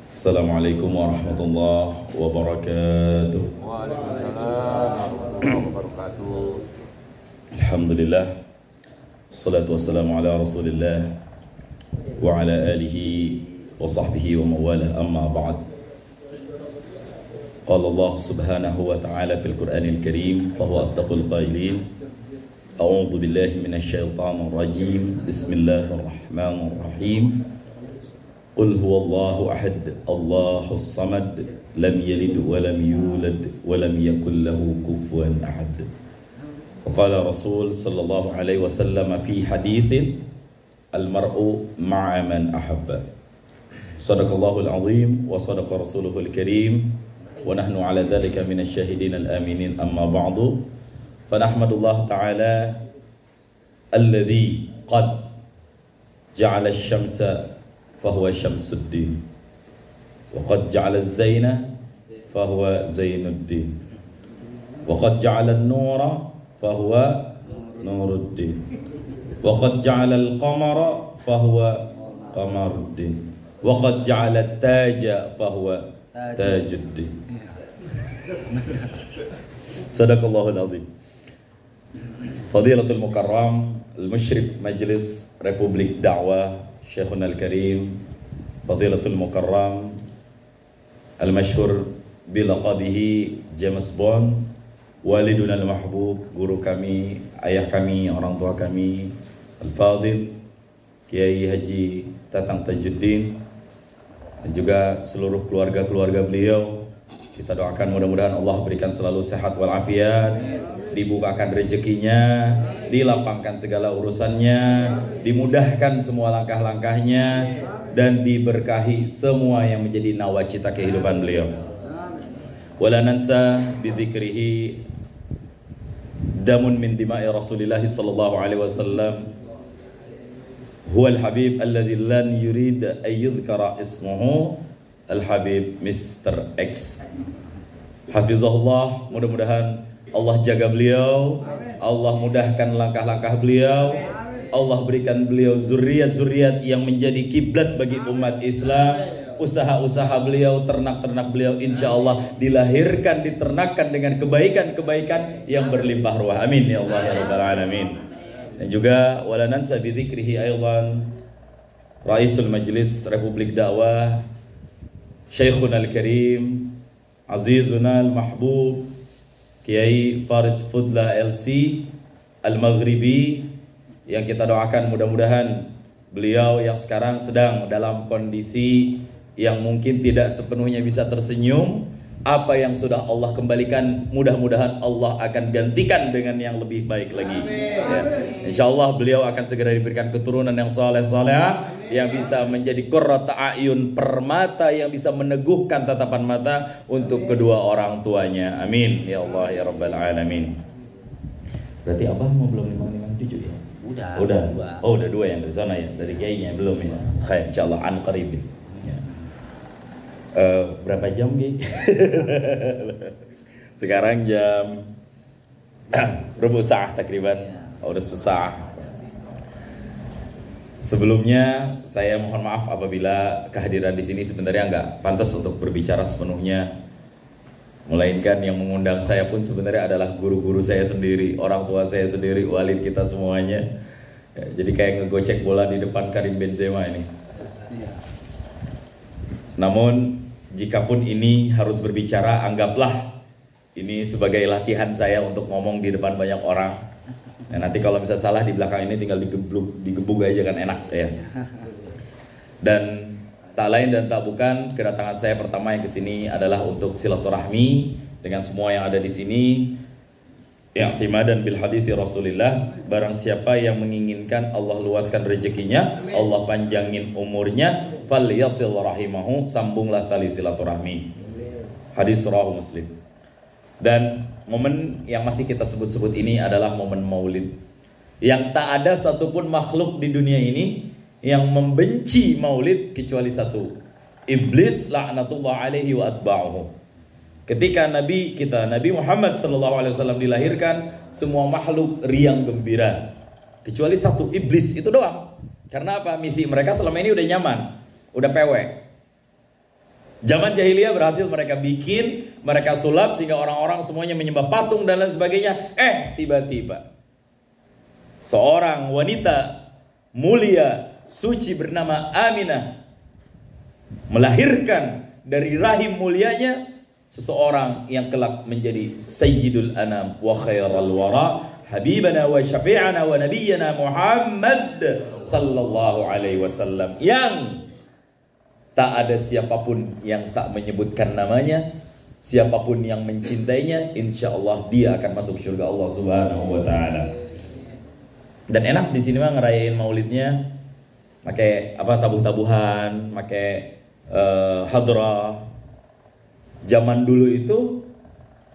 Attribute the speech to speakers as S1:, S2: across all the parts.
S1: Assalamualaikum warahmatullahi wabarakatuh.
S2: Waalaikumsalam warahmatullahi wabarakatuh.
S1: Alhamdulillah, salatu wassalamu ala rasulillah wa ala alihi wa sahbihi wa mawalah, amma ba'd. Qala Allah subhanahu wa ta'ala fil Qur'anil Karim, fahuwa asdaqul qailin. A'udzu billahi minasy syaithanir rajim. Bismillahirrahmanirrahim. Qul huwallahu ahad, Allahus samad, lam yalid wa lam yulad wa lam yakul lahu kufuwan ahad. Wa qala Rasul sallallahu alaihi wasallam fi haditsin, al-mar'u ma'a man ahabba. Sadaqallahul azim wa sadaqa rasuluhul karim wa nahnu ala dzalika minasy syahidin al-aminin, amma ba'du. Fa nahmadullah ta'ala alladzi qad ja'ala asy-syamsa fahuwa syamsuddin wa qad ja'ala az-zaina fahuwa zainuddin wa qad ja'ala an-nura fahuwa nuruddin wa qad ja'ala al-qamara fahuwa qamaruddin wa qad ja'ala at-taja fahuwa tajuddin. Sadaqallahul azim. Fadilatul Mukarram al-Musyrif Majlis Republik Da'wah Syekhuna al-Karim, Fadilatul Mukarram al-Masyhur bilaqabihi James Bond, waliduna al-mahbub, guru kami, ayah kami, orang tua kami, Al-Fadil Kiai Haji Tatang Tajuddin, dan juga seluruh keluarga-keluarga beliau. Kita doakan mudah-mudahan Allah berikan selalu sehat walafiat, dibukakan rezekinya, dilapangkan segala urusannya, dimudahkan semua langkah-langkahnya, dan diberkahi semua yang menjadi nawacita kehidupan beliau. Wala nansa bidzikrihi damun min dima'i Rasulillah sallallahu alaihi wasallam, huwal habib alladzi lan yurid an yudhkara ismuhu, Al-Habib Mr. X. Hafizahullah, mudah-mudahan Allah jaga beliau, Allah mudahkan langkah-langkah beliau, Allah berikan beliau zuriat-zuriat yang menjadi kiblat bagi umat Islam. Usaha-usaha beliau, ternak-ternak beliau, insya Allah dilahirkan, diternakkan dengan kebaikan-kebaikan yang berlimpah ruah. Amin ya Allah ya Rabbal Alamin. Dan juga wala nansa bi dzikrihi aidan Raisul Majlis Republik Dakwah Syekhuna al-Karim, Azizuna al-Mahbub, Kiai Faris Fudla LC Al-Maghribi, yang kita doakan mudah-mudahan beliau yang sekarang sedang dalam kondisi yang mungkin tidak sepenuhnya bisa tersenyum, apa yang sudah Allah kembalikan mudah-mudahan Allah akan gantikan dengan yang lebih baik lagi. Ya. Insya Allah beliau akan segera diberikan keturunan yang saleh-saleh, yang bisa menjadi qurrata a'yun, permata yang bisa meneguhkan tatapan mata untuk kedua orang tuanya. Amin ya Allah ya Rabbal Alamin. Berarti Abah mau belum 557 ya? Udah. Oh, udah 2 yang dari sana ya, dari kiainya belum ya. Khair, insyaallah an qaribin. Berapa jam Ki? Sekarang jam rubuh sa'ah takriban. Udah sa'ah. Sebelumnya saya mohon maaf apabila kehadiran di sini sebenarnya nggak pantas untuk berbicara sepenuhnya. Melainkan yang mengundang saya pun sebenarnya adalah guru-guru saya sendiri, orang tua saya sendiri, walid kita semuanya. Ya, jadi kayak ngegocek bola di depan Karim Benzema ini. Namun jikapun ini harus berbicara, anggaplah ini sebagai latihan saya untuk ngomong di depan banyak orang. Nah, nanti kalau bisa salah di belakang ini tinggal digebuk aja kan enak ya. Dan tak lain dan tak bukan, kedatangan saya pertama yang kesini adalah untuk silaturahmi dengan semua yang ada di sini. I'timadan bil hadithi Rasulillah, barang siapa yang menginginkan Allah luaskan rezekinya, Allah panjangin umurnya, falyasil rahimahu, sambunglah tali silaturahmi. Hadis rawahu Muslim. Dan momen yang masih kita sebut-sebut ini adalah momen Maulid, yang tak ada satupun makhluk di dunia ini yang membenci Maulid kecuali satu, iblis laknatullah alaihi wa atba'uhu. Ketika Nabi kita, Nabi Muhammad SAW dilahirkan, semua makhluk riang gembira. Kecuali satu, iblis, itu doang. Karena apa? Misi mereka selama ini udah nyaman, udah PW. Zaman jahiliyah berhasil mereka bikin, mereka sulap sehingga orang-orang semuanya menyembah patung dan lain sebagainya. Tiba-tiba seorang wanita mulia, suci bernama Aminah melahirkan dari rahim mulianya seseorang yang kelak menjadi Sayyidul Anam wa khairal wara, habibana wa syafi'ana wa nabiyyana Muhammad sallallahu alaihi wasallam, yang tak ada siapapun yang tak menyebutkan namanya, siapapun yang mencintainya, insya Allah dia akan masuk surga Allah Subhanahu wa taala. Dan enak di sini mah ngerayain maulidnya pakai tabuh-tabuhan, pakai hadrah. Zaman dulu itu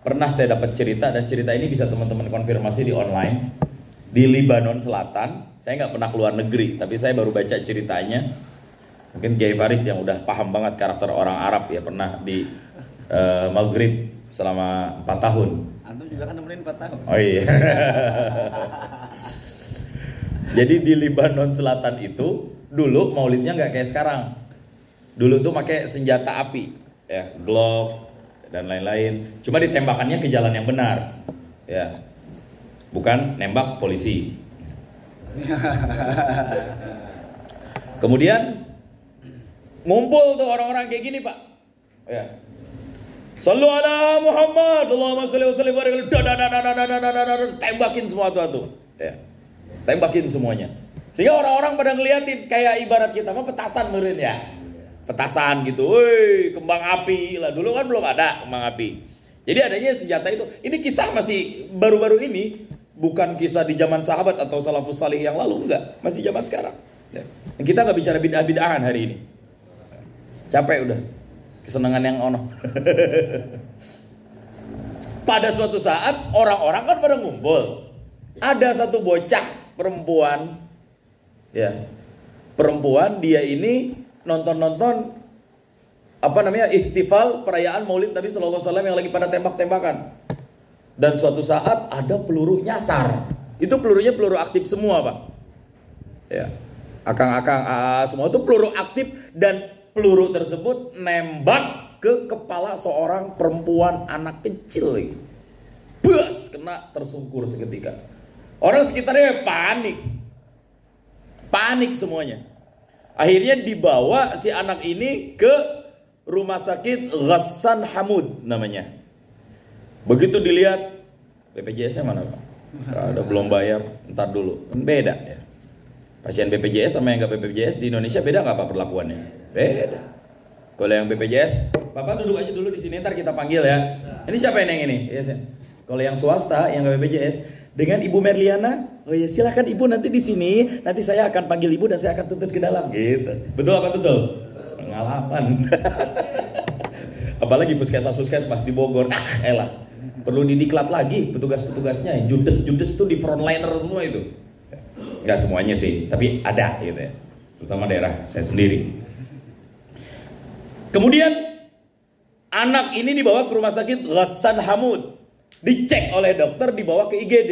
S1: pernah saya dapat cerita, dan cerita ini bisa teman-teman konfirmasi di online. Di Lebanon Selatan, saya nggak pernah keluar negeri, tapi saya baru baca ceritanya. Mungkin Kiai Faris yang udah paham banget karakter orang Arab ya, pernah di Maghrib selama 4 tahun.
S3: Antum juga kan nemenin 4 tahun.
S1: Oh iya. Jadi di Lebanon Selatan itu dulu maulidnya nggak kayak sekarang. Dulu tuh pakai senjata api, ya, Glock dan lain-lain. Cuma ditembakannya ke jalan yang benar, ya, bukan nembak polisi. Kemudian ngumpul tuh orang-orang kayak gini, Pak. Ya. Sallu ala Muhammad, Allahumma sholli wa sallim wa barik, tembakin semua tuh. Ya. Tembakin semuanya. Sehingga orang-orang pada ngeliatin kayak ibarat kita mah petasan meureun ya. Petasan gitu. Woi, kembang api. Lah dulu kan belum ada kembang api. Jadi adanya senjata itu. Ini kisah masih baru-baru ini, bukan kisah di zaman sahabat atau salafus salih yang lalu, enggak. Masih zaman sekarang. Ya. Kita nggak bicara bid'ah-bid'ahan hari ini. Capek udah, kesenangan yang ono. Pada suatu saat orang-orang kan pada ngumpul. Ada satu bocah perempuan, ya, perempuan, dia ini nonton ihtifal perayaan Maulid Nabi Sallallahu Alaihi Wasallam yang lagi pada tembak-tembakan. Dan suatu saat ada peluru nyasar. Itu pelurunya peluru aktif semua, Pak. Ya, akang-akang semua itu peluru aktif, dan peluru tersebut nembak ke kepala seorang perempuan anak kecil lagi. Bas, kena tersungkur seketika. Orang sekitarnya panik semuanya. Akhirnya dibawa si anak ini ke rumah sakit Ghassan Hamud namanya. Begitu dilihat, BPJS-nya mana, Pak? Ada belum bayar, ntar dulu. Beda ya. Pasien BPJS sama yang nggak BPJS di Indonesia beda nggak Pak perlakuannya? Beda. Kalau yang BPJS, Bapak duduk aja dulu di sini, ntar kita panggil ya. Ini siapa yang ini? Yes, ya. Kalau yang swasta, yang nggak BPJS, dengan Ibu Merliana, oh ya silakan Ibu nanti di sini, nanti saya akan panggil Ibu dan saya akan tuntut ke dalam, gitu. Betul apa betul? Pengalaman. Apalagi puskesmas di Bogor, elah, perlu didiklat lagi petugas-petugasnya, judes tuh di frontliner semua itu. Nggak semuanya sih, tapi ada gitu ya, terutama daerah saya sendiri. Kemudian anak ini dibawa ke rumah sakit Ghassan Hamud, dicek oleh dokter, dibawa ke IGD.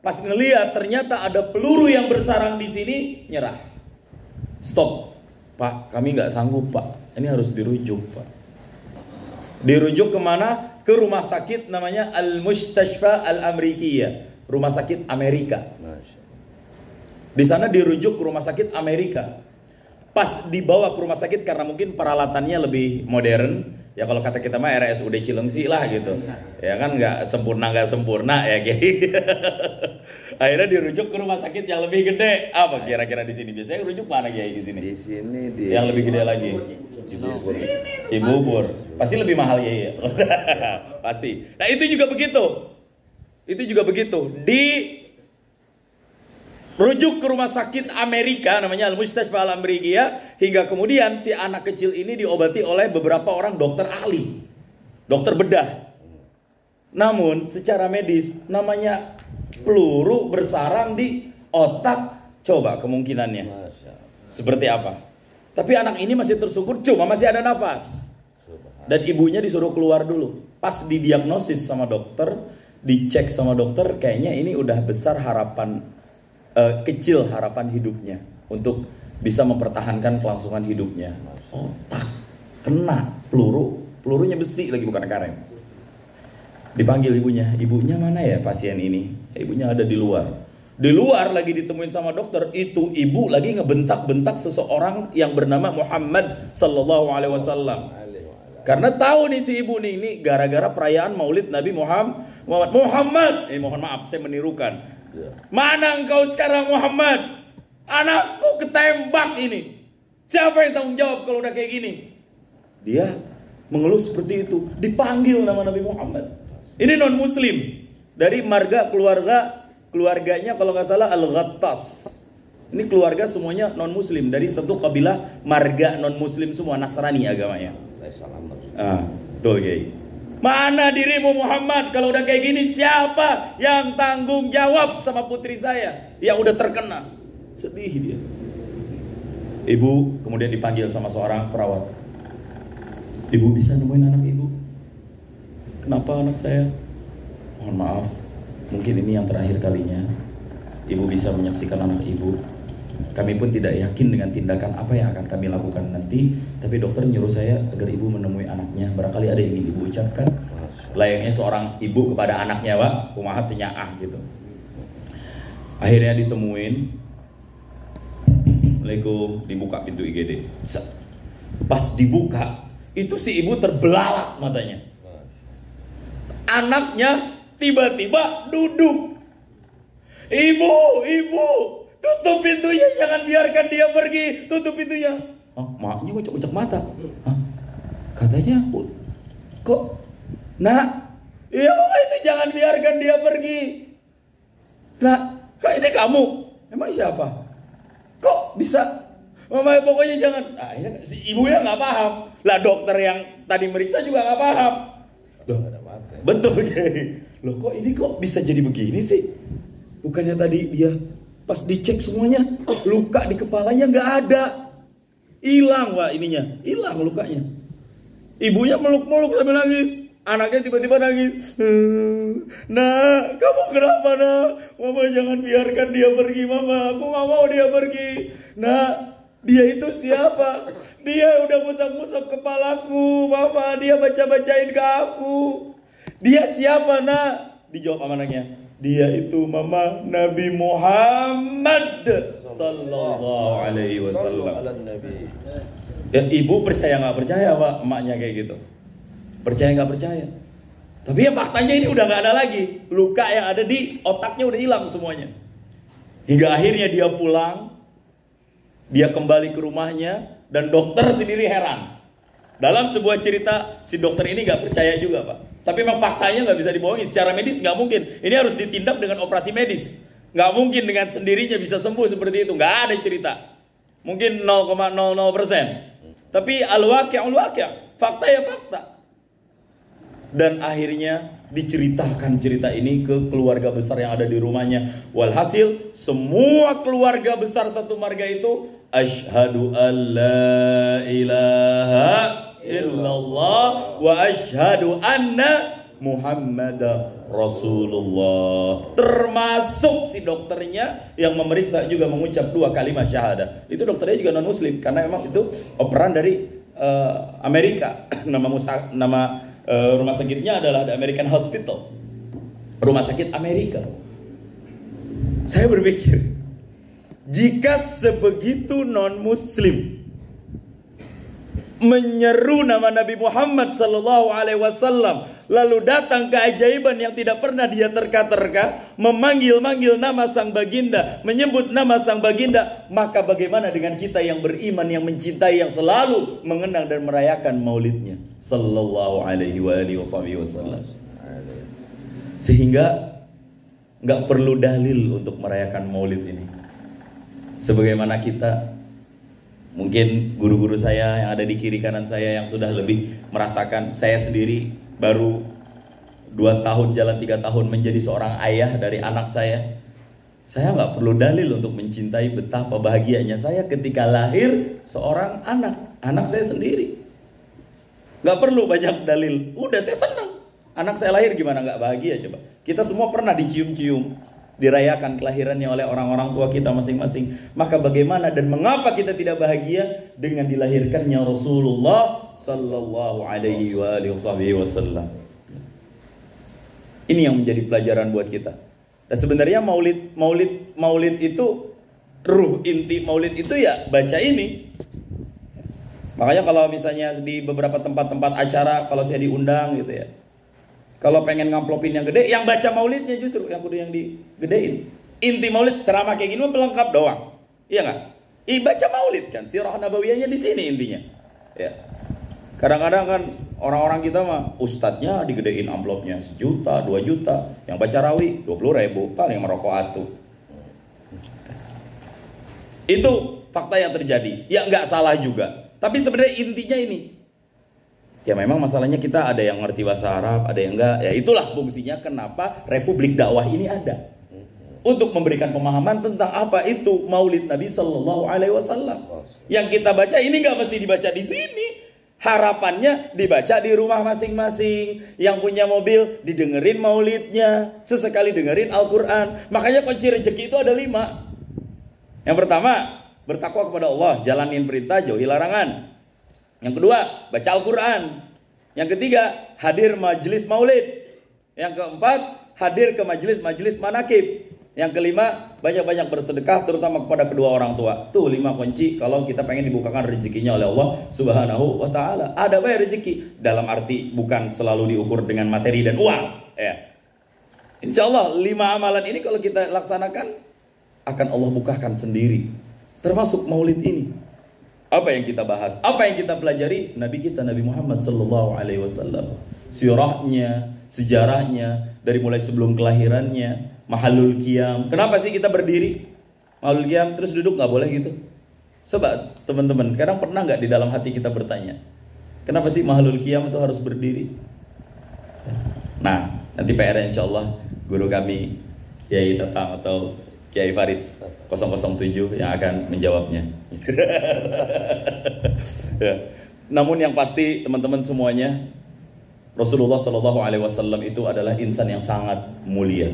S1: Pas ngelihat ternyata ada peluru yang bersarang di sini, nyerah. Stop, Pak, kami nggak sanggup, Pak. Ini harus dirujuk, Pak. Dirujuk kemana? Ke rumah sakit namanya Al-Mustashfa Al-Amrikiyah, rumah sakit Amerika. Di sana dirujuk ke rumah sakit Amerika. Pas dibawa ke rumah sakit karena mungkin peralatannya lebih modern, ya kalau kata kita mah RSUD Cilengsi lah gitu. Ya kan nggak sempurna ya Kiai. Akhirnya dirujuk ke rumah sakit yang lebih gede. Apa kira-kira di sini? Biasanya rujuk mana Kiai di sini?
S2: Di sini
S1: yang lebih gede lagi. Cibubur. Pasti lebih mahal ya. Pasti. Nah, itu juga begitu. Rujuk ke rumah sakit Amerika namanya Al-Mustashfa Al-Amrikiyah, hingga kemudian si anak kecil ini diobati oleh beberapa orang dokter ahli, dokter bedah. Namun secara medis namanya peluru bersarang di otak, coba kemungkinannya seperti apa? Tapi anak ini masih tersungkur, cuma masih ada nafas. Dan ibunya disuruh keluar dulu. Pas didiagnosis sama dokter, dicek sama dokter, kayaknya ini udah besar harapan kecil harapan hidupnya untuk bisa mempertahankan kelangsungan hidupnya. Otak kena pelurunya besi lagi, bukan karet. Dipanggil ibunya mana ya pasien ini? Ibunya ada di luar lagi ditemuin sama dokter. Itu ibu lagi ngebentak-bentak seseorang yang bernama Muhammad sallallahu alaihi wasallam. Karena tahu nih si ibu nih, ini gara-gara perayaan Maulid Nabi Muhammad. Mohon maaf saya menirukan. Mana engkau sekarang Muhammad? Anakku ketembak ini. Siapa yang tanggung jawab kalau udah kayak gini? Dia mengeluh seperti itu. Dipanggil nama Nabi Muhammad. Ini non muslim dari marga keluarganya kalau nggak salah Al-Ghattas. Ini keluarga semuanya non muslim dari satu kabilah marga non muslim semua, Nasrani agamanya. Betul Kiai. Mana dirimu Muhammad? Kalau udah kayak gini siapa yang tanggung jawab sama putri saya yang udah terkena? Sedih dia. Ibu kemudian dipanggil sama seorang perawat. Ibu bisa nemuin anak ibu? Kenapa anak saya? Mohon maaf, mungkin ini yang terakhir kalinya ibu bisa menyaksikan anak ibu. Kami pun tidak yakin dengan tindakan apa yang akan kami lakukan nanti, tapi dokter nyuruh saya agar ibu menemui anaknya. Barangkali ada yang ingin ibu ucapkan. Layaknya seorang ibu kepada anaknya, Pak, kumaha teu nyaah gitu. Akhirnya ditemuin. Assalamualaikum, dibuka pintu IGD. Pas dibuka, itu si ibu terbelalak matanya. Anaknya tiba-tiba duduk. Ibu, tutup pintunya, jangan biarkan dia pergi. Tutup pintunya. Maknya ucap mata. Katanya, kok? Nak, iya mama itu jangan biarkan dia pergi. Nak, kak ini kamu? Emang siapa? Kok bisa? Mama pokoknya jangan. Akhirnya si ibunya nggak paham. Lah dokter yang tadi meriksa juga nggak paham. Loh, betul Kiai. Loh kok ini kok bisa jadi begini sih? Bukannya tadi dia pas dicek semuanya luka di kepalanya nggak ada, hilang Pak ininya, hilang lukanya. Ibunya meluk-meluk sambil nangis, anaknya tiba-tiba nangis. Nah, kamu kenapa nak? Mama jangan biarkan dia pergi mama, aku nggak mau dia pergi. Nah, dia itu siapa? Dia udah musap-musap kepalaku mama, dia baca-bacain ke aku. Dia siapa nak? Dijawab sama anaknya, dia itu mama Nabi Muhammad sallallahu alaihi wasallam. Ya, ibu percaya nggak percaya Pak, emaknya kayak gitu. Percaya nggak percaya. Tapi ya faktanya ini udah nggak ada lagi. Luka yang ada di otaknya udah hilang semuanya. Hingga akhirnya dia pulang, dia kembali ke rumahnya dan dokter sendiri heran. Dalam sebuah cerita si dokter ini nggak percaya juga Pak. Tapi memang faktanya nggak bisa dibohongi. Secara medis nggak mungkin. Ini harus ditindak dengan operasi medis. Nggak mungkin dengan sendirinya bisa sembuh seperti itu. Nggak ada cerita. Mungkin 0,00%. Tapi al-waqi', fakta ya fakta. Dan akhirnya diceritakan cerita ini ke keluarga besar yang ada di rumahnya. Walhasil semua keluarga besar satu marga itu asyhadu an la ilaha illallah wa asyhadu anna Muhammadar Rasulullah. Termasuk si dokternya yang memeriksa juga mengucap 2 kalimat syahadah. Itu dokternya juga non muslim karena memang itu operan dari Amerika. Nama rumah sakitnya adalah The American Hospital. Rumah sakit Amerika. Saya berpikir, jika sebegitu non muslim menyeru nama Nabi Muhammad sallallahu alaihi wasallam, lalu datang keajaiban yang tidak pernah dia terka-terka, memanggil-manggil nama sang baginda, menyebut nama sang baginda, maka bagaimana dengan kita yang beriman, yang mencintai, yang selalu mengenang dan merayakan maulidnya sallallahu alaihi wasallam. Sehingga nggak perlu dalil untuk merayakan maulid ini. Sebagaimana kita, mungkin guru-guru saya yang ada di kiri kanan saya yang sudah lebih merasakan, saya sendiri baru 2 tahun jalan 3 tahun menjadi seorang ayah dari anak saya. Saya nggak perlu dalil untuk mencintai betapa bahagianya saya ketika lahir seorang anak saya sendiri. Nggak perlu banyak dalil, udah saya senang. Anak saya lahir gimana nggak bahagia coba? Kita semua pernah dicium-cium, dirayakan kelahirannya oleh orang-orang tua kita masing-masing. Maka bagaimana dan mengapa kita tidak bahagia dengan dilahirkannya Rasulullah sallallahu alaihi wasallam? Ini yang menjadi pelajaran buat kita. Dan sebenarnya maulid itu, ruh inti maulid itu ya baca ini. Makanya kalau misalnya di beberapa tempat-tempat acara, kalau saya diundang gitu ya, kalau pengen ngamplopin yang gede, yang baca maulidnya justru yang kudu yang digedein. Inti maulid ceramah kayak gini mah pelengkap doang. Iya nggak? Baca maulid kan, sirah nabawiyahnya di sini intinya. Ya. Kadang-kadang kan orang-orang kita mah ustadznya digedein amplopnya 1 juta, 2 juta, yang baca rawi 20.000, paling merokok atuh. Itu fakta yang terjadi. Ya nggak salah juga. Tapi sebenarnya intinya ini. Ya memang masalahnya kita ada yang ngerti bahasa Arab, ada yang enggak. Ya itulah fungsinya kenapa Republik Dakwah ini ada. Untuk memberikan pemahaman tentang apa itu Maulid Nabi Sallallahu Alaihi Wasallam. Yang kita baca ini nggak mesti dibaca di sini. Harapannya dibaca di rumah masing-masing. Yang punya mobil didengerin maulidnya. Sesekali dengerin Al-Quran. Makanya kunci rezeki itu ada 5. Yang pertama, bertakwa kepada Allah, jalanin perintah, jauhi larangan. Yang kedua, baca Al-Quran. Yang ketiga, hadir majelis maulid. Yang keempat, hadir ke majelis-majelis manakib. Yang kelima, banyak-banyak bersedekah terutama kepada kedua orang tua. Tuh 5 kunci kalau kita pengen dibukakan rezekinya oleh Allah Subhanahu wa taala. Ada banyak rezeki, dalam arti bukan selalu diukur dengan materi dan uang, ya. Insya Allah 5 amalan ini kalau kita laksanakan akan Allah bukakan sendiri. Termasuk maulid ini. Apa yang kita bahas? Apa yang kita pelajari? Nabi kita Nabi Muhammad sallallahu alaihi wasallam. Sirahnya, sejarahnya dari mulai sebelum kelahirannya, mahalul qiyam. Kenapa sih kita berdiri? Mahalul qiyam terus duduk nggak boleh gitu? Coba teman-teman, kadang pernah nggak di dalam hati kita bertanya, kenapa sih mahalul qiyam itu harus berdiri? Nah, nanti PR insyaallah guru kami Kiai Tatang atau Kiai Faris 007 yang akan menjawabnya. Ya. Namun yang pasti teman-teman semuanya, Rasulullah Shallallahu Alaihi Wasallam itu adalah insan yang sangat mulia.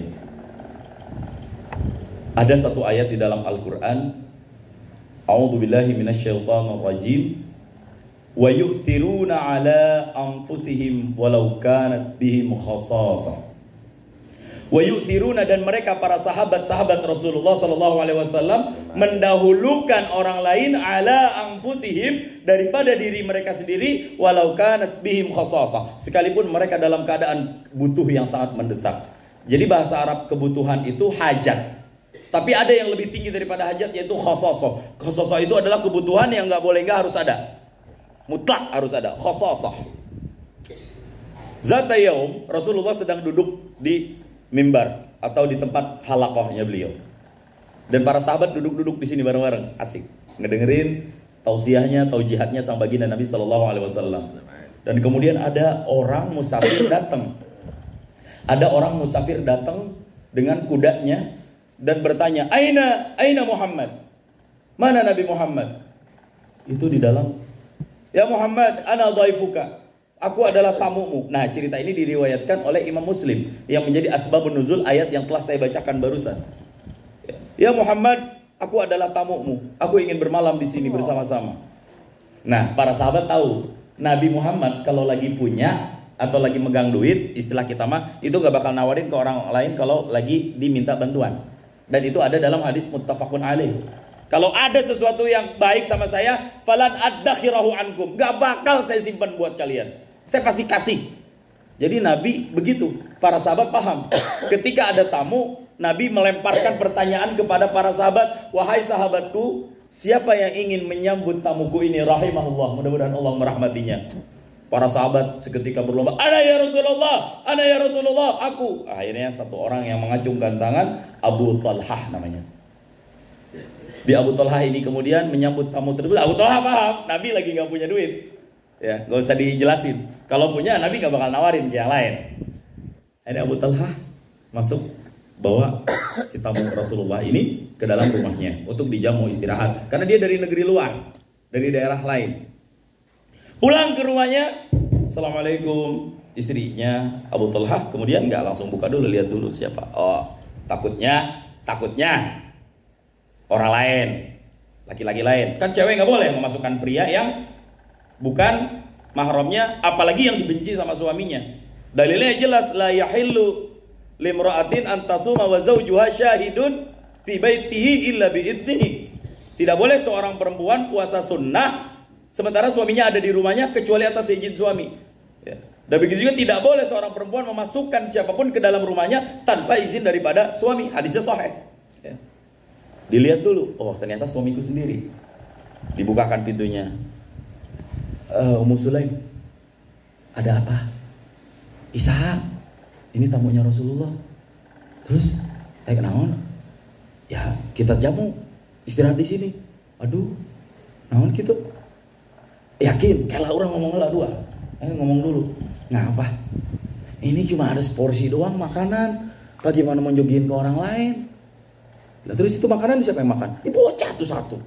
S1: Ada satu ayat di dalam Al-Quran, A'udzubillahi minasyaitonirrajim, wa yu'thiruna ala anfusihim walau kanat bihim khassasah. Wa yu'thiruna, dan mereka para sahabat-sahabat Rasulullah sallallahu alaihi wasallam mendahulukan orang lain ala anfusihim, daripada diri mereka sendiri, walau kanat bihim khassasah, sekalipun mereka dalam keadaan butuh yang sangat mendesak. Jadi bahasa Arab kebutuhan itu hajat. Tapi ada yang lebih tinggi daripada hajat, yaitu khassasah. Khassasah itu adalah kebutuhan yang enggak boleh enggak, harus ada. Mutlak harus ada, khassasah. Zata yaum Rasulullah sedang duduk di mimbar atau di tempat halaqahnya beliau, dan para sahabat duduk-duduk di sini bareng-bareng, asik ngedengerin tausiahnya, taujihatnya sang baginda Nabi Sallallahu Alaihi Wasallam. Dan kemudian ada orang musafir datang, dengan kudanya dan bertanya, Aina Muhammad, mana Nabi Muhammad? Itu di dalam, ya Muhammad, ana dhaifuka, aku adalah tamumu. Nah, cerita ini diriwayatkan oleh Imam Muslim yang menjadi asbabun nuzul ayat yang telah saya bacakan barusan. Ya Muhammad, aku adalah tamumu. Aku ingin bermalam di sini bersama-sama. Nah, para sahabat tahu Nabi Muhammad kalau lagi punya atau lagi megang duit, istilah kita mah itu gak bakal nawarin ke orang lain kalau lagi diminta bantuan. Dan itu ada dalam hadis muttafaqun alaih. Kalau ada sesuatu yang baik sama saya, falan addakhirahu ankum, gak bakal saya simpan buat kalian, saya pasti kasih. Jadi Nabi begitu, para sahabat paham. Ketika ada tamu, Nabi melemparkan pertanyaan kepada para sahabat, wahai sahabatku, siapa yang ingin menyambut tamuku ini? Rahimahullah, mudah-mudahan Allah merahmatinya. Para sahabat seketika berlomba, ana ya Rasulullah, aku. Akhirnya satu orang yang mengacungkan tangan, Abu Talhah namanya. Di Abu Talhah ini kemudian menyambut tamu tersebut. Abu Talhah paham, Nabi lagi gak punya duit. Ya, gak usah dijelasin. Kalau punya, Nabi gak bakal nawarin ke yang lain. Akhirnya Abu Talhah masuk, bawa si tamu Rasulullah ini ke dalam rumahnya untuk dijamu istirahat. Karena dia dari negeri luar, dari daerah lain. Pulang ke rumahnya, Assalamualaikum, istrinya Abu Talhah. Kemudian nggak langsung buka dulu, lihat dulu siapa. Oh, Takutnya orang lain, laki-laki lain. Kan cewek nggak boleh memasukkan pria yang bukan mahramnya, apalagi yang dibenci sama suaminya. Dalilnya jelas, la yahillu limra'atin antasuma wa zawjuha syahidun fi baitihi illa biidnihi. Tidak boleh seorang perempuan puasa sunnah sementara suaminya ada di rumahnya kecuali atas izin suami. Ya. Dan begitu juga tidak boleh seorang perempuan memasukkan siapapun ke dalam rumahnya tanpa izin daripada suami. Hadisnya sahih. Ya. Dilihat dulu, oh ternyata suamiku sendiri. Dibukakan pintunya. Ummu Sulaim, ada apa? Isa, ini tamunya Rasulullah. Terus, naon? Ya kita jamu, istirahat di sini. Aduh, naon gitu? Yakin? Kalau orang ngomong lah dua. Ngomong dulu. Ngapa? Ini cuma ada seporsi doang makanan. Bagaimana mau jogiin ke orang lain? Nah, terus itu makanan siapa yang makan? Bocah tuh satu.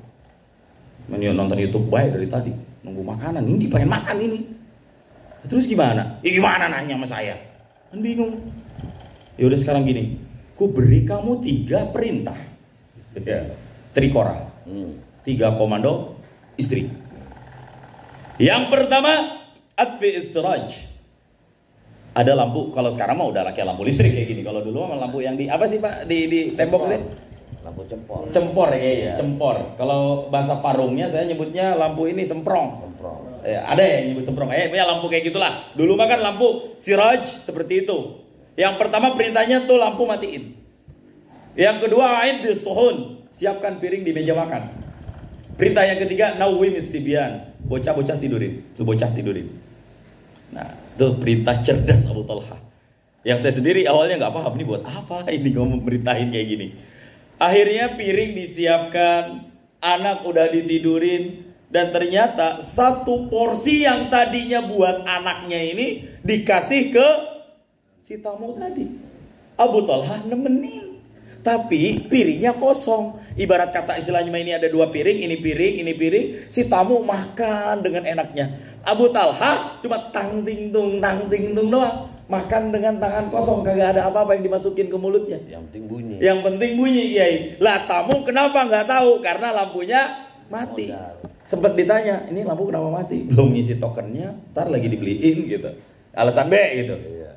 S1: Nonton YouTube baik dari tadi, nunggu makanan. Ini pengen makan ini. Terus gimana? Ya gimana nanya sama saya? Kan bingung. Ya udah sekarang gini, ku beri kamu 3 perintah. Ya, trikora. 3 komando istri. Yang pertama, atfi istiraj. Ada lampu, kalau sekarang mah udah pakai lampu listrik kayak gini. Kalau dulu mah lampu yang di apa sih Pak di tembok itu?
S2: Lampu cempor.
S1: Cempor ya,
S2: Iya.
S1: Cempor. Kalau bahasa parungnya saya nyebutnya lampu ini semprong.
S2: Semprong.
S1: Ada yang nyebut semprong. Punya lampu kayak gitulah. Dulu mah kan lampu siraj seperti itu. Yang pertama perintahnya tuh lampu matiin. Yang kedua aid disuhun, siapkan piring di meja makan. Perintah yang ketiga nawwim istibyan, bocah-bocah tidurin. Tuh bocah tidurin. Nah, itu perintah cerdas Abu Talha. Yang saya sendiri awalnya nggak paham ini buat apa ini ngomong berintahin kayak gini. Akhirnya piring disiapkan, anak udah ditidurin, dan ternyata 1 porsi yang tadinya buat anaknya ini dikasih ke si tamu tadi. Abu Talha nemenin, tapi piringnya kosong. Ibarat kata istilahnya ini ada 2 piring, ini piring. Si tamu makan dengan enaknya. Abu Talha cuma tang ting tung doang. Makan dengan tangan kosong, kagak ada apa-apa yang dimasukin ke mulutnya.
S2: Yang penting bunyi.
S1: Iya. Lah tamu kenapa nggak tahu? Karena lampunya mati. Sempet ditanya, ini lampu kenapa mati? Belum ngisi tokennya, ntar lagi dibeliin gitu. Alasan B gitu.
S2: Iya.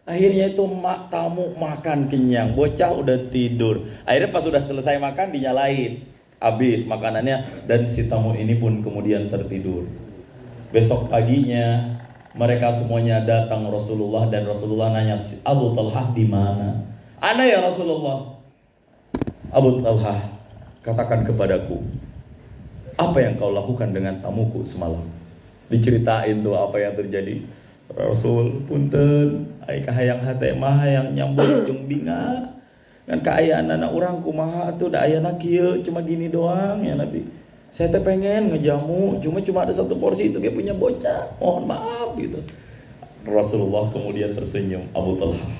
S1: Akhirnya itu tamu makan kenyang, bocah udah tidur. Akhirnya pas sudah selesai makan dinyalain, habis makanannya, dan si tamu ini pun kemudian tertidur. Besok paginya mereka semuanya datang Rasulullah, dan Rasulullah nanya, Abu Talha di mana? Ana ya Rasulullah. Abu Talha, katakan kepadaku, apa yang kau lakukan dengan tamuku semalam? Diceritain tuh apa yang terjadi. Rasul, punten, ai kahayang hate mah hayang nyambut jeung binga. Kan kaayaan anak urang kumaha atuh da aya kieu cuma gini doang ya Nabi. Saya teh pengen ngejamu, cuma ada 1 porsi itu kayak punya bocah. Mohon maaf gitu. Rasulullah kemudian tersenyum, Abu Talha,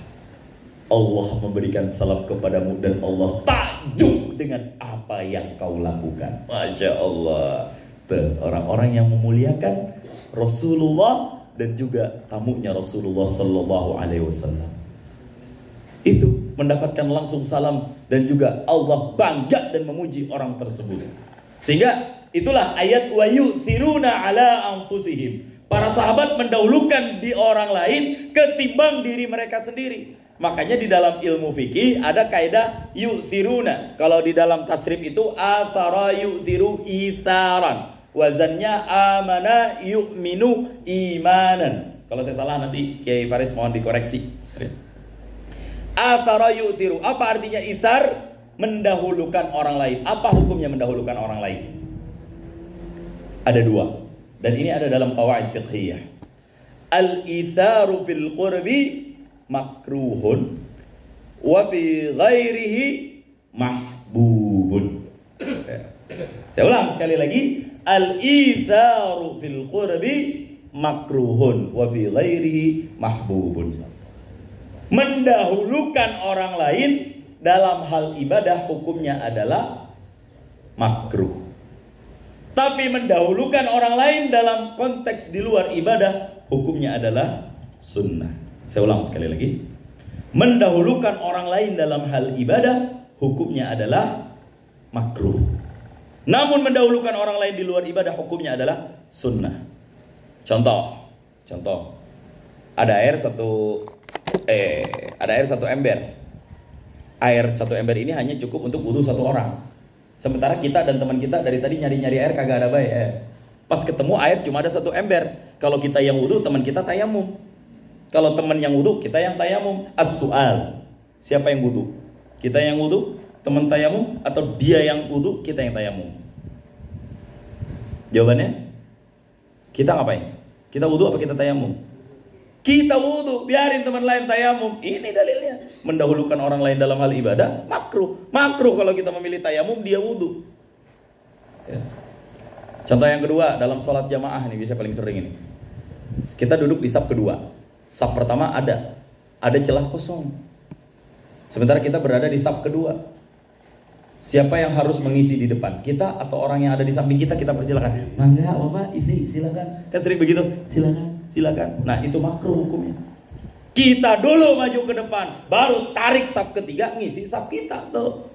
S1: Allah memberikan salam kepadamu dan Allah takjub dengan apa yang kau lakukan. Masya Allah. Tuh, orang-orang yang memuliakan Rasulullah dan juga tamunya Rasulullah Sallallahu Alaihi Wasallam itu mendapatkan langsung salam, dan juga Allah bangga dan memuji orang tersebut. Sehingga itulah ayat wa yu'thiruna ala anfusihim. Para sahabat mendahulukan di orang lain ketimbang diri mereka sendiri. Makanya di dalam ilmu fikih ada kaidah yu'thiruna. Kalau di dalam tasrif itu athara yu'thiru itharan. Wazannya amana yu'minu imanan. Kalau saya salah nanti Kiai Faris mohon dikoreksi. Athara yu'thiru, apa artinya ithar? Mendahulukan orang lain. Apa hukumnya mendahulukan orang lain? Ada 2, dan ini ada dalam qawaid fiqhiyah. Al-itharu fil qurbi makruhun wa fi ghairihi mahbubun. Saya ulang sekali lagi. Al-itharu fil qurbi makruhun wa fi ghairihi mahbubun. Mendahulukan orang lain dalam hal ibadah hukumnya adalah makruh. Tapi mendahulukan orang lain dalam konteks di luar ibadah hukumnya adalah sunnah. Saya ulang sekali lagi. Mendahulukan orang lain dalam hal ibadah hukumnya adalah makruh. Namun mendahulukan orang lain di luar ibadah hukumnya adalah sunnah. Contoh. Ada air satu ember. Air satu ember ini hanya cukup untuk wudu satu orang. Sementara kita dan teman kita dari tadi nyari-nyari air kagak ada baik air. Pas ketemu air cuma ada satu ember. Kalau kita yang wudu, teman kita tayamum. Kalau teman yang wudu, kita yang tayamum. As-su'al, siapa yang wudu? Kita yang wudu, teman tayamum, atau dia yang wudu, kita yang tayamum? Jawabannya, kita ngapain? Kita wudu apa kita tayamum? Kita wudu, biarin teman lain tayamum. Ini dalilnya. Mendahulukan orang lain dalam hal ibadah makruh. Makruh kalau kita memilih tayamum, dia wudu. Ya. Contoh yang kedua, dalam sholat jamaah nih, biasanya paling sering ini. Kita duduk di saf kedua. Saf pertama ada celah kosong. Sementara kita berada di saf kedua. Siapa yang harus mengisi di depan? Kita atau orang yang ada di samping kita persilakan. Mangga, Bapak, isi, silakan. Kan sering begitu. Silakan. Nah, itu makruh hukumnya. Kita dulu maju ke depan, baru tarik saf ketiga, ngisi saf kita tuh.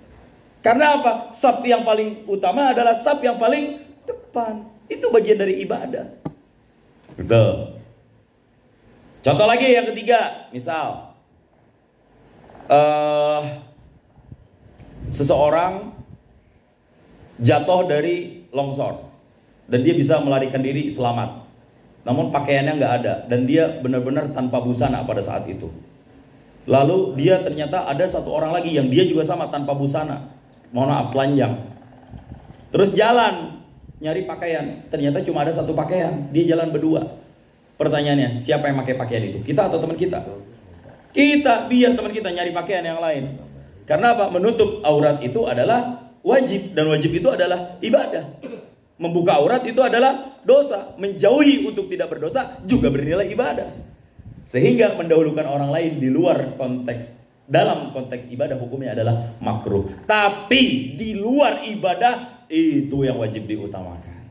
S1: Karena apa? Saf yang paling utama adalah saf yang paling depan. Itu bagian dari ibadah. Betul. Contoh lagi yang ketiga, misal seseorang jatuh dari longsor dan dia bisa melarikan diri selamat, namun pakaiannya nggak ada dan dia benar-benar tanpa busana pada saat itu. Lalu dia ternyata ada satu orang lagi yang dia juga sama tanpa busana, mohon maaf, telanjang. Terus jalan nyari pakaian, ternyata cuma ada satu pakaian, dia jalan berdua. Pertanyaannya, siapa yang pakai pakaian itu? Kita atau teman kita? Kita, biar teman kita nyari pakaian yang lain. Karena apa? Menutup aurat itu adalah wajib, dan wajib itu adalah ibadah. Membuka aurat itu adalah dosa. Menjauhi untuk tidak berdosa juga bernilai ibadah. Sehingga mendahulukan orang lain di luar konteks, dalam konteks ibadah hukumnya adalah makruh. Tapi di luar ibadah itu yang wajib diutamakan.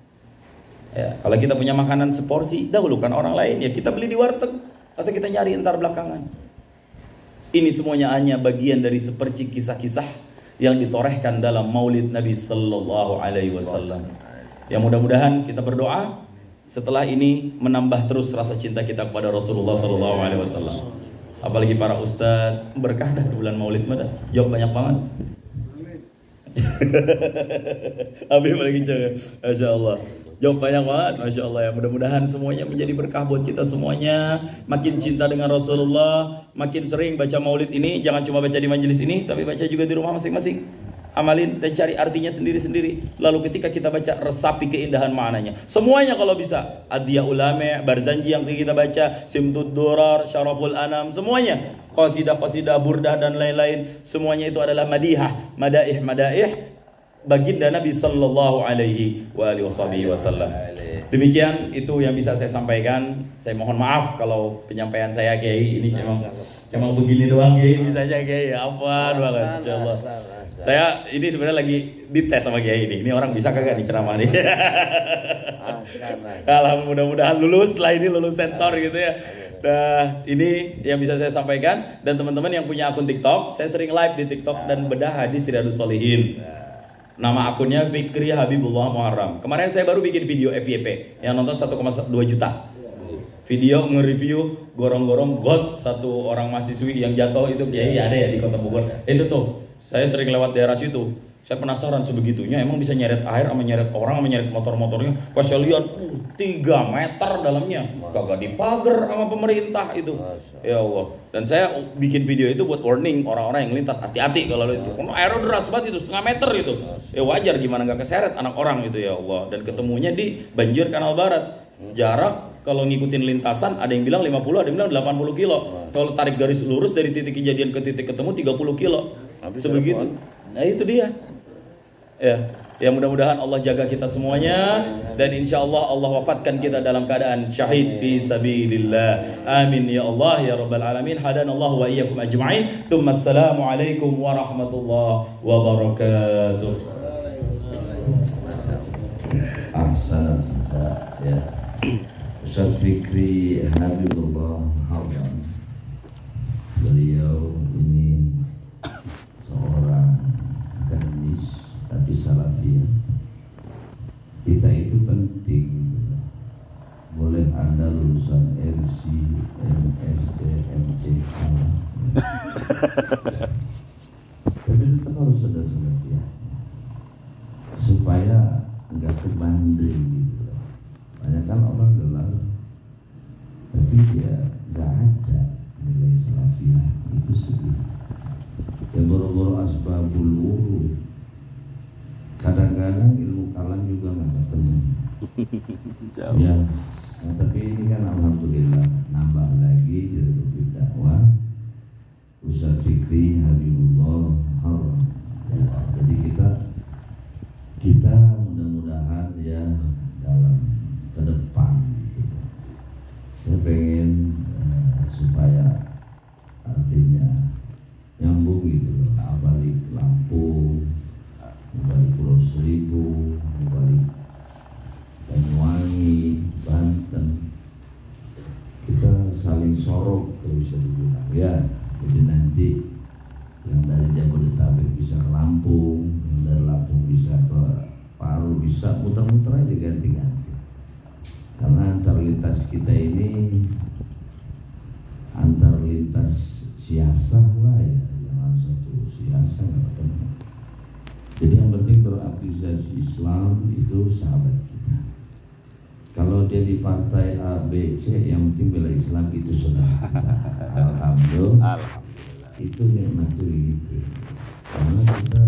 S1: Ya, kalau kita punya makanan seporsi, dahulukan orang lain. Ya kita beli di warteg atau kita nyari entar belakangan. Ini semuanya hanya bagian dari sepercik kisah-kisah yang ditorehkan dalam Maulid Nabi Sallallahu Alaihi Wasallam. Yang mudah-mudahan kita berdoa setelah ini menambah terus rasa cinta kita kepada Rasulullah Sallallahu Alaihi Wasallam. Apalagi para ustadz, berkah dah bulan Maulid mana? Jawab banyak banget. Habib lagi jangan, Masya Allah. Jawab banyak banget, Masya Allah ya. Mudah-mudahan semuanya menjadi berkah buat kita semuanya. Makin cinta dengan Rasulullah, makin sering baca maulid ini. Jangan cuma baca di majelis ini, tapi baca juga di rumah masing-masing. Amalin dan cari artinya sendiri-sendiri. Lalu ketika kita baca, resapi keindahan maknanya. Semuanya kalau bisa. Adiyah Ulame, Barzanji yang kita baca, Simtud Durar, Syaraful Anam, semuanya. Qasidah-qasidah, burdah dan lain-lain. Semuanya itu adalah madihah, madaih baginda Nabi Sallallahu Alaihi Wasallam. Demikian itu yang bisa saya sampaikan. Saya mohon maaf kalau penyampaian saya Kiai ini cuma begini doang Kiai, bisa aja Kiai. Apa banget insyaallah. Saya ini sebenarnya lagi dites sama Kiai ini. Ini orang bisa kagak nih ceramah nih. Kalau mudah-mudahan lulus, setelah ini lulus sensor gitu ya. Nah, ini yang bisa saya sampaikan. Dan teman-teman yang punya akun TikTok, saya sering live di TikTok dan bedah hadis Riyadhus Shalihin. Nama akunnya Fikri Habibullah Muharram. Kemarin saya baru bikin video FYP yang nonton 1,2 juta. Video nge-review gorong-gorong got satu orang mahasiswi yang jatuh itu Kiai ada ya di Kota Bogor. Itu tuh. Saya sering lewat daerah situ. Saya penasaran sebegitunya emang bisa nyeret air sama nyeret orang sama nyeret motor-motornya. Pas saya lihat 3 meter dalamnya. Kagak dipagar sama pemerintah itu. Ya Allah. Dan saya bikin video itu buat warning orang-orang yang lintas, hati-hati kalau itu. Karena airnya deras banget itu, 1,5 meter itu. Ya wajar gimana gak keseret anak orang itu ya Allah. Dan ketemunya di Banjir Kanal Barat. Jarak kalau ngikutin lintasan ada yang bilang 50, ada yang bilang 80 kilo. Kalau tarik garis lurus dari titik kejadian ke titik ketemu 30 kilo. Sebegitu. Nah itu dia. Ya mudah-mudahan Allah jaga kita semuanya dan insya Allah Allah wafatkan kita dalam keadaan syahid fi sabilillah. Amin ya Allah ya rabbal alamin. Hadanallahu wa iyyakum ajma'in. Tsumma assalamu alaikum warahmatullahi wabarakatuh.
S4: Ahsan ya. Ustaz Fikri Habibullah Muharram beliau ini seorang akademis tapi salafiyah. Kita itu penting. Boleh Anda lulusan RC, MSc, MCK, tapi tetap harus ada salafiyah supaya enggak kebanding gitu. Banyak kan orang gelar tapi dia enggak ada nilai salafiyah, itu sedih. Ya boro-boro asbabul wurud, kadang-kadang ilmu kalam juga nggak ketemu. Ya, nah, tapi ini kan alhamdulillah nambah lagi dari topik dakwah Ustaz Fikri Habibullah Haram. Ya, jadi kita mudah-mudahan ya dalam ke depan gitu. Saya pengen supaya artinya nyambung gitu loh, balik Lampung, balik Pulau Seribu, balik Banyuwangi, Banten, kita saling sorok kalau bisa dibilang ya. Jadi nanti yang dari Jabodetabek bisa ke Lampung, yang dari Lampung bisa ke Palu, bisa muter-muter aja ganti-ganti. Karena antar lintas kita ini antar lintas siasah lah ya, jangan satu siasah nggak ketemu. Jadi yang penting berapresiasi Islam itu sahabat kita. Kalau dia di partai A, B, C, yang penting bela Islam itu sudah alhamdulillah. Itu nikmat gitu. Karena kita